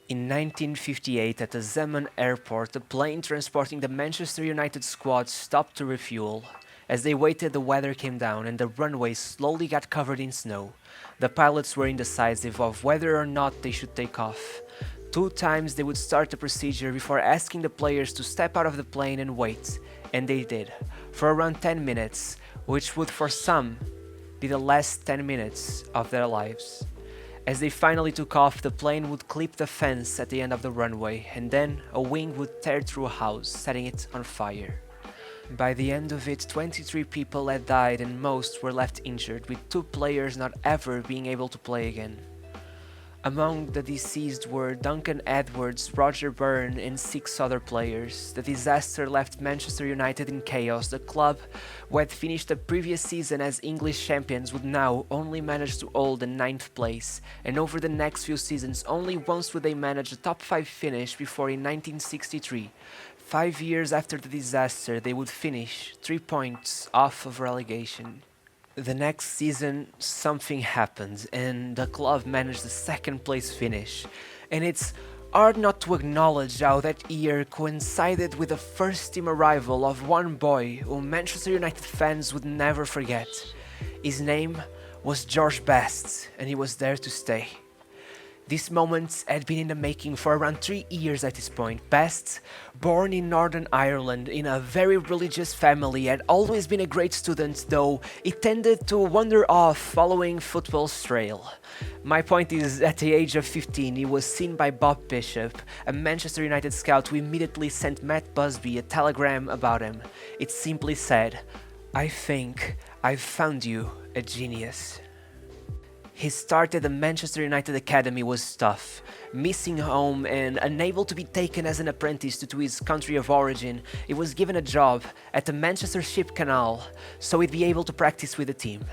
In 1958, at the Zemun airport, a plane transporting the Manchester United squad stopped to refuel. As they waited, the weather came down and the runway slowly got covered in snow. The pilots were indecisive of whether or not they should take off. 2 times they would start the procedure before asking the players to step out of the plane and wait, and they did, for around 10 minutes, which would for some be the last 10 minutes of their lives. As they finally took off, the plane would clip the fence at the end of the runway, and then a wing would tear through a house, setting it on fire. By the end of it, 23 people had died and most were left injured, with 2 players not ever being able to play again. Among the deceased were Duncan Edwards, Roger Byrne and 6 other players. The disaster left Manchester United in chaos. The club, who had finished the previous season as English champions, would now only manage to hold the 9th place, and over the next few seasons only once would they manage a top 5 finish before in 1963, 5 years after the disaster, they would finish 3 points off of relegation. The next season, something happened, and the club managed the 2nd place finish. And it's hard not to acknowledge how that year coincided with the first team arrival of one boy who Manchester United fans would never forget. His name was George Best, and he was there to stay. This moment had been in the making for around 3 years at this point. Best, born in Northern Ireland in a very religious family, had always been a great student, though he tended to wander off following football's trail. My point is, at the age of 15, he was seen by Bob Bishop, a Manchester United scout who immediately sent Matt Busby a telegram about him. It simply said, "I think I've found you a genius." His start at the Manchester United Academy was tough. Missing home and unable to be taken as an apprentice due to his country of origin, he was given a job at the Manchester Ship Canal so he'd be able to practice with the team.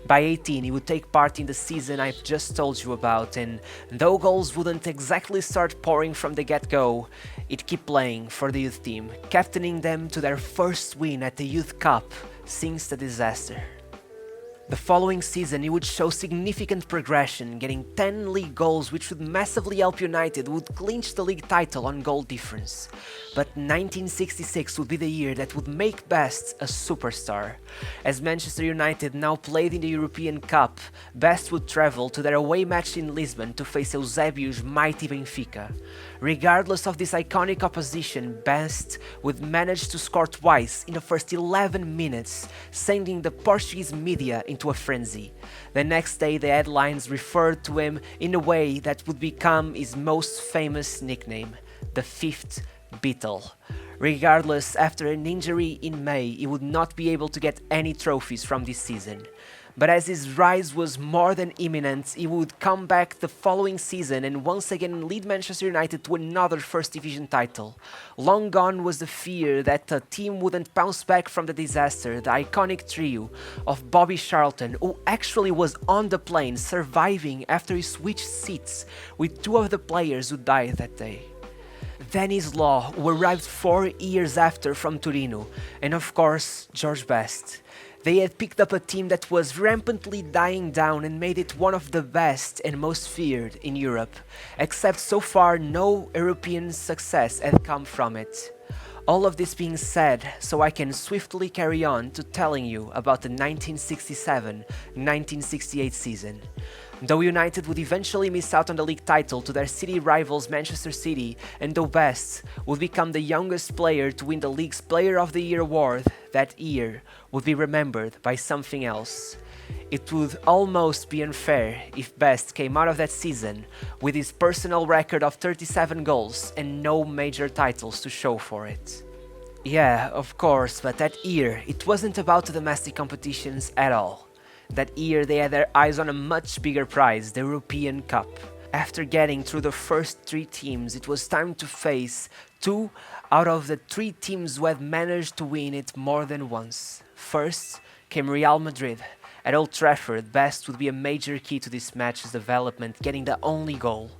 By 18, he would take part in the season I've just told you about, and though goals wouldn't exactly start pouring from the get-go, he'd keep playing for the youth team, captaining them to their first win at the Youth Cup since the disaster. The following season he would show significant progression, getting 10 league goals which would massively help United, would clinch the league title on goal difference. But 1966 would be the year that would make Best a superstar. As Manchester United now played in the European Cup, Best would travel to their away match in Lisbon to face Eusébio's mighty Benfica. Regardless of this iconic opposition, Best would manage to score twice in the first 11 minutes, sending the Portuguese media into a frenzy. The next day, the headlines referred to him in a way that would become his most famous nickname, the Fifth Beatle. Regardless, after an injury in May, he would not be able to get any trophies from this season. But as his rise was more than imminent, he would come back the following season and once again lead Manchester United to another First Division title. Long gone was the fear that the team wouldn't bounce back from the disaster. The iconic trio of Bobby Charlton, who actually was on the plane surviving after he switched seats with 2 of the players who died that day. Dennis Law, who arrived 4 years after from Torino, and of course George Best. They had picked up a team that was rampantly dying down and made it one of the best and most feared in Europe, except so far no European success had come from it. All of this being said, so I can swiftly carry on to telling you about the 1967-1968 season. Though United would eventually miss out on the league title to their city rivals Manchester City, and though Best would become the youngest player to win the league's Player of the Year award, that year would be remembered by something else. It would almost be unfair if Best came out of that season with his personal record of 37 goals and no major titles to show for it. Yeah, of course, but that year it wasn't about the domestic competitions at all. That year they had their eyes on a much bigger prize, the European Cup. After getting through the first 3 teams, it was time to face 2 out of the 3 teams who had managed to win it more than once. First came Real Madrid. At Old Trafford, Best would be a major key to this match's development, getting the only goal.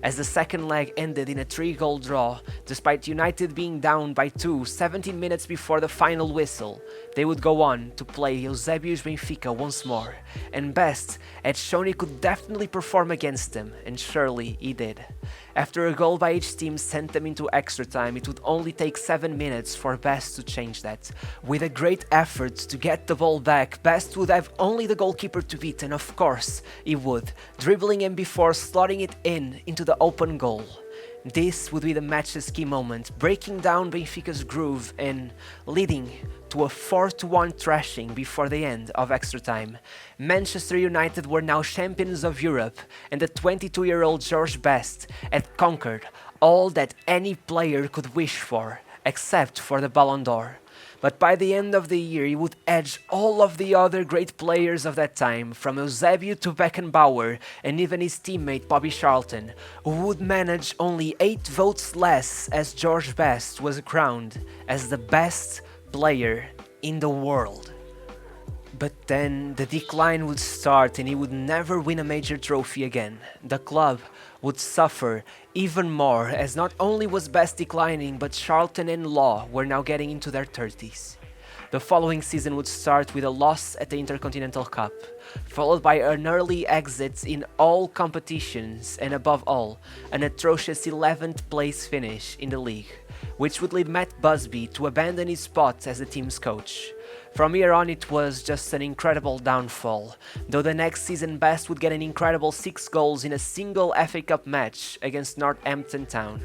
as the second leg ended in a 3-goal draw. Despite United being down by 2 17 minutes before the final whistle, they would go on to play Eusebio's Benfica once more, and Best had shown he could definitely perform against them, and surely he did. After a goal by each team sent them into extra time, it would only take 7 minutes for Best to change that. With a great effort to get the ball back, Best would have only the goalkeeper to beat, and of course he would, dribbling him before slotting it into the open goal. This would be the match's key moment, breaking down Benfica's groove and leading to a 4-1 thrashing before the end of extra time. Manchester United were now champions of Europe, and the 22-year-old George Best had conquered all that any player could wish for, except for the Ballon d'Or. But by the end of the year, he would edge all of the other great players of that time, from Eusebio to Beckenbauer, and even his teammate Bobby Charlton, who would manage only 8 votes less as George Best was crowned as the best player in the world. But then the decline would start and he would never win a major trophy again. The club would suffer even more, as not only was Best declining, but Charlton and Law were now getting into their 30s. The following season would start with a loss at the Intercontinental Cup, followed by an early exit in all competitions and above all, an atrocious 11th place finish in the league, which would lead Matt Busby to abandon his spot as the team's coach. From here on, it was just an incredible downfall, though the next season Best would get an incredible 6 goals in a single FA Cup match against Northampton Town.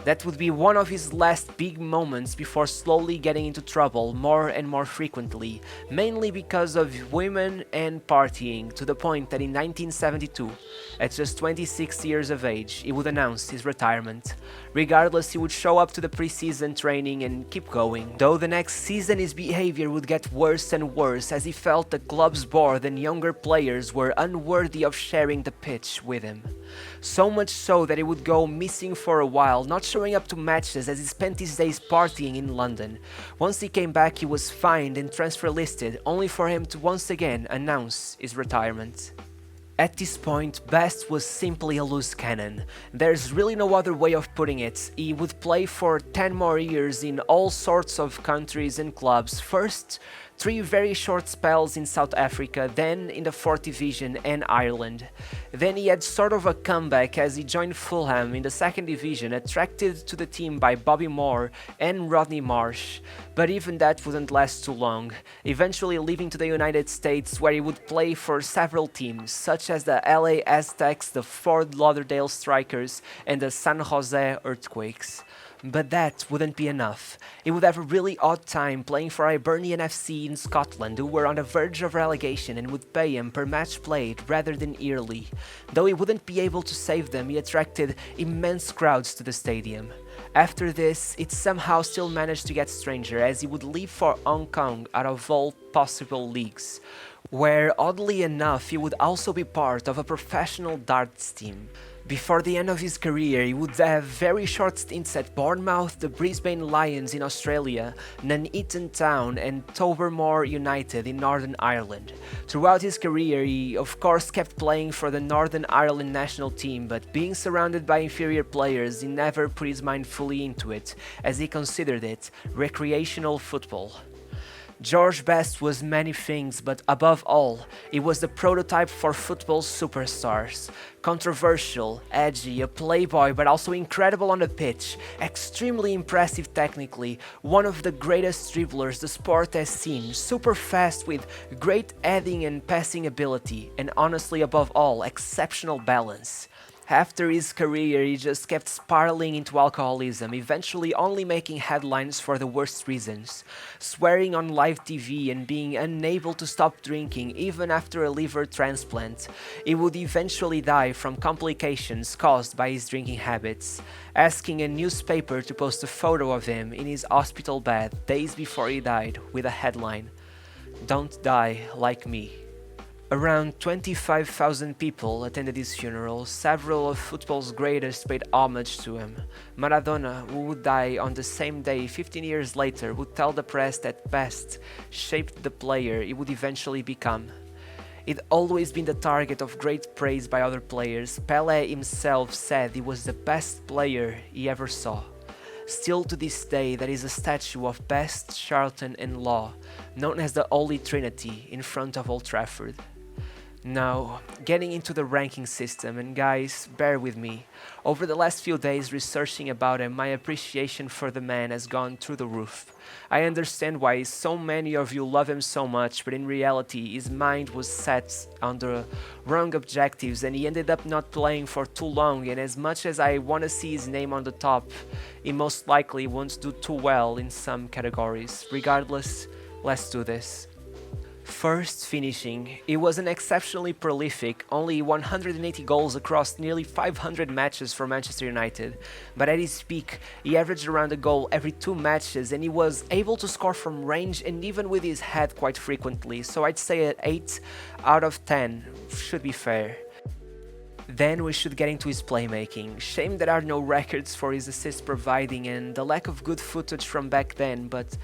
That would be one of his last big moments before slowly getting into trouble more and more frequently, mainly because of women and partying, to the point that in 1972, at just 26 years of age, he would announce his retirement. Regardless, he would show up to the pre-season training and keep going, though the next season his behavior would get worse and worse as he felt the club's board and younger players were unworthy of sharing the pitch with him. So much so that he would go missing for a while, not showing up to matches as he spent his days partying in London. Once he came back, he was fined and transfer listed, only for him to once again announce his retirement. At this point, Best was simply a loose cannon. There's really no other way of putting it. He would play for 10 more years in all sorts of countries and clubs. First, 3 very short spells in South Africa, then in the 4th Division and Ireland. Then he had sort of a comeback as he joined Fulham in the 2nd Division, attracted to the team by Bobby Moore and Rodney Marsh. But even that wouldn't last too long, eventually leaving to the United States, where he would play for several teams, such as the LA Aztecs, the Fort Lauderdale Strikers, and the San Jose Earthquakes. But that wouldn't be enough. He would have a really odd time playing for Hibernian FC in Scotland, who were on the verge of relegation and would pay him per match played rather than yearly. Though he wouldn't be able to save them, he attracted immense crowds to the stadium. After this, it somehow still managed to get stranger, as he would leave for Hong Kong out of all possible leagues, where oddly enough he would also be part of a professional darts team. Before the end of his career, he would have very short stints at Bournemouth, the Brisbane Lions in Australia, Nuneaton Town and Tobermoor United in Northern Ireland. Throughout his career, he of course kept playing for the Northern Ireland national team, but being surrounded by inferior players, he never put his mind fully into it, as he considered it recreational football. George Best was many things, but above all, he was the prototype for football's superstars. Controversial, edgy, a playboy, but also incredible on the pitch, extremely impressive technically, one of the greatest dribblers the sport has seen, super fast with great heading and passing ability, and honestly above all, exceptional balance. After his career, he just kept spiraling into alcoholism, eventually only making headlines for the worst reasons, swearing on live TV and being unable to stop drinking even after a liver transplant. He would eventually die from complications caused by his drinking habits, asking a newspaper to post a photo of him in his hospital bed days before he died with a headline, "Don't die like me." Around 25,000 people attended his funeral. Several of football's greatest paid homage to him. Maradona, who would die on the same day 15 years later, would tell the press that Best shaped the player he would eventually become. He'd always been the target of great praise by other players. Pelé himself said he was the best player he ever saw. Still to this day, there is a statue of Best, Charlton and Law, known as the Holy Trinity, in front of Old Trafford. Now, getting into the ranking system, and guys, bear with me. Over the last few days researching about him, my appreciation for the man has gone through the roof. I understand why so many of you love him so much, but in reality, his mind was set on the wrong objectives and he ended up not playing for too long, and as much as I want to see his name on the top, he most likely won't do too well in some categories. Regardless, let's do this. First, finishing. He was an exceptionally prolific, only 180 goals across nearly 500 matches for Manchester United. But at his peak, he averaged around a goal every 2 matches and he was able to score from range and even with his head quite frequently, so I'd say an 8 out of 10 should be fair. Then we should get into his playmaking. Shame there are no records for his assist providing and the lack of good footage from back then, but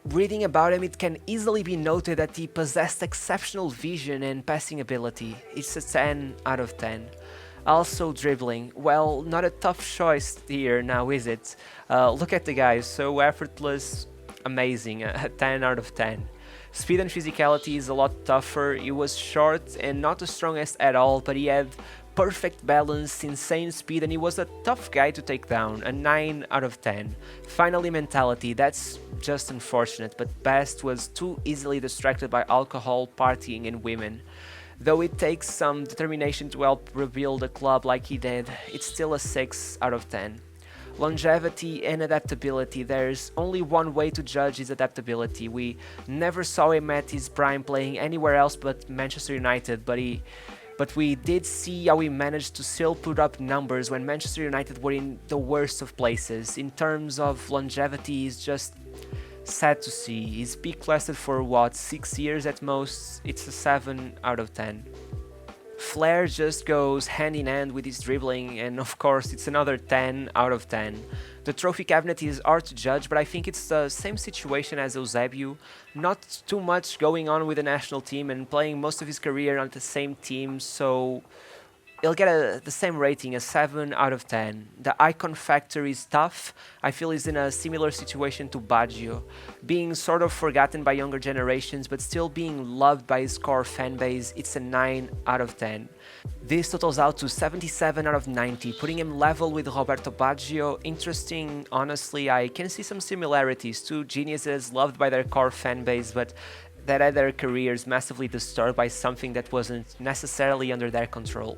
reading about him, it can easily be noted that he possessed exceptional vision and passing ability. It's a 10 out of 10. Also dribbling, well, not a tough choice here now, is it? Look at the guy, so effortless, amazing, a 10 out of 10. Speed and physicality is a lot tougher. He was short and not the strongest at all, but he had perfect balance, insane speed, and he was a tough guy to take down, a 9 out of 10. Finally, mentality, that's just unfortunate, but Best was too easily distracted by alcohol, partying and women. Though it takes some determination to help rebuild a club like he did, it's still a 6 out of 10. Longevity and adaptability, there's only one way to judge his adaptability. We never saw him at his prime playing anywhere else but Manchester United, but we did see how he managed to still put up numbers when Manchester United were in the worst of places. In terms of longevity, it's just sad to see. His peak lasted for what, 6 years at most? It's a 7 out of 10. Flair just goes hand in hand with his dribbling, and of course it's another 10 out of 10. The trophy cabinet is hard to judge, but I think it's the same situation as Eusebio. Not too much going on with the national team and playing most of his career on the same team, so he'll get the same rating, a 7 out of 10. The icon factor is tough. I feel he's in a similar situation to Baggio, being sort of forgotten by younger generations but still being loved by his core fanbase. It's a 9 out of 10. This totals out to 77 out of 90, putting him level with Roberto Baggio. Interesting, honestly, I can see some similarities. Two geniuses loved by their core fanbase but that had their careers massively disturbed by something that wasn't necessarily under their control.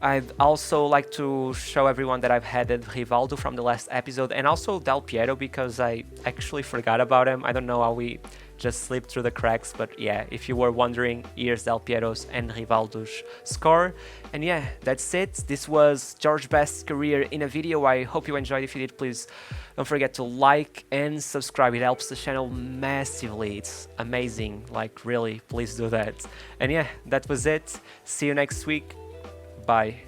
I'd also like to show everyone that I've added Rivaldo from the last episode and also Del Piero because I actually forgot about him. I don't know how we just slipped through the cracks, but yeah, if you were wondering, here's Del Piero's and Rivaldo's score. And yeah, that's it. This was George Best's career in a video. I hope you enjoyed. If you did, please don't forget to like and subscribe. It helps the channel massively. It's amazing. Like, really, please do that. And yeah, that was it. See you next week. Bye.